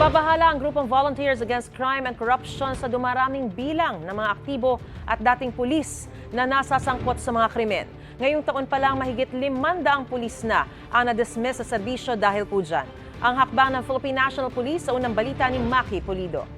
Nababahala ang grupong Volunteers Against Crime and Corruption sa dumaraming bilang ng mga aktibo at dating pulis na nasasangkot sa mga krimen. Ngayong taon pa lang mahigit 500 pulis na ang na-dismiss sa serbisyo dahil po dyan. Ang hakbang ng Philippine National Police sa unang balita ni Maki Pulido.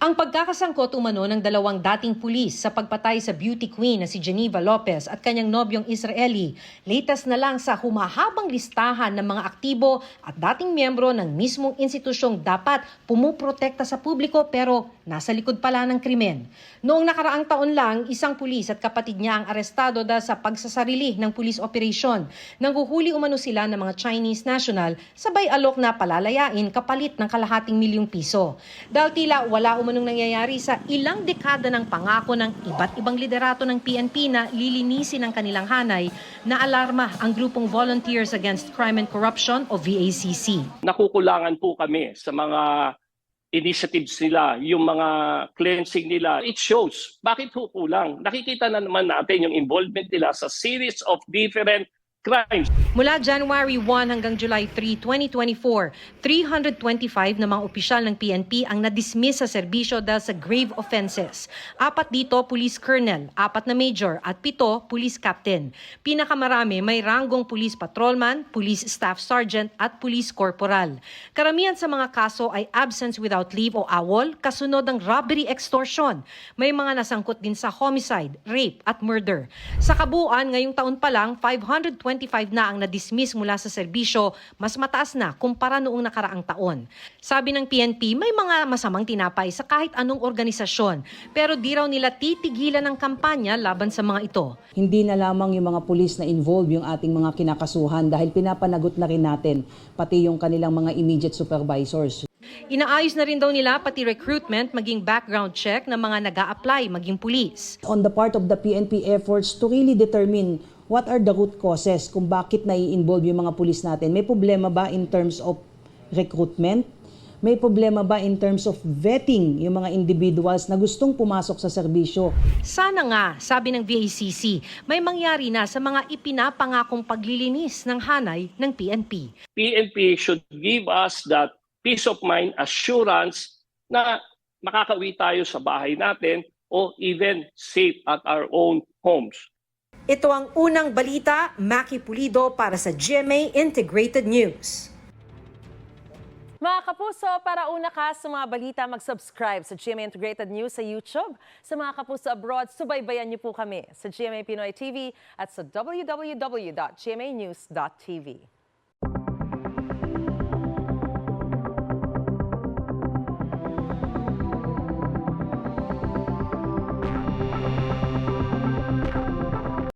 Ang pagkakasangkot umano ng dalawang dating pulis sa pagpatay sa beauty queen na si Geneva Lopez at kanyang nobyong Israeli, latest na lang sa humahabang listahan ng mga aktibo at dating miyembro ng mismong institusyong dapat pumuprotekta sa publiko pero nasa likod pala ng krimen. Noong nakaraang taon lang, isang pulis at kapatid niya ang arestado dahil sa pagsasarili ng police operation. Nanghuhuli umano sila ng mga Chinese national sabay alok na palalayain kapalit ng ₱250,000. Dahil tila wala umanong nangyayari sa ilang dekada ng pangako ng iba't ibang liderato ng PNP na lilinisin ang kanilang hanay, na alarma ang grupong Volunteers Against Crime and Corruption o VACC. Nakukulangan po kami sa mga initiatives nila, yung mga cleansing nila. It shows. Bakit ho kulang? Nakikita na naman natin yung involvement nila sa series of different crimes. Mula January 1 hanggang July 3, 2024, 325 na mga opisyal ng PNP ang na-dismiss sa serbisyo dahil sa grave offenses. 4 dito, police colonel, 4 na major at 7 police captain. Pinakamarami may ranggong police patrolman, police staff sergeant at police corporal. Karamihan sa mga kaso ay absence without leave o AWOL, kasunod ng robbery extortion. May mga nasangkot din sa homicide, rape at murder. Sa kabuuan, ngayong taon pa lang, 525 na ang na-dismiss mula sa serbisyo, mas mataas na kumpara noong nakaraang taon. Sabi ng PNP, may mga masamang tinapay sa kahit anong organisasyon, pero di raw nila titigilan ng kampanya laban sa mga ito. Hindi na lamang yung mga pulis na involved yung ating mga kinakasuhan dahil pinapanagot na rin natin pati yung kanilang mga immediate supervisors. Inaayos na rin daw nila pati recruitment maging background check ng mga nag-a-apply maging pulis. On the part of the PNP efforts to really determine what are the root causes kung bakit nai-involve yung mga pulis natin. May problema ba in terms of recruitment? May problema ba in terms of vetting yung mga individuals na gustong pumasok sa serbisyo? Sana nga, sabi ng VACC, may mangyari na sa mga ipinapangakong paglilinis ng hanay ng PNP. PNP should give us that peace of mind, assurance na makakauwi tayo sa bahay natin o even safe at our own homes. Ito ang unang balita, Maki Pulido para sa GMA Integrated News. Mga kapuso, para una ka sa mga balita, mag-subscribe sa GMA Integrated News sa YouTube. Sa mga kapuso abroad, subaybayan niyo po kami sa GMA Pinoy TV at sa www.gmanews.tv.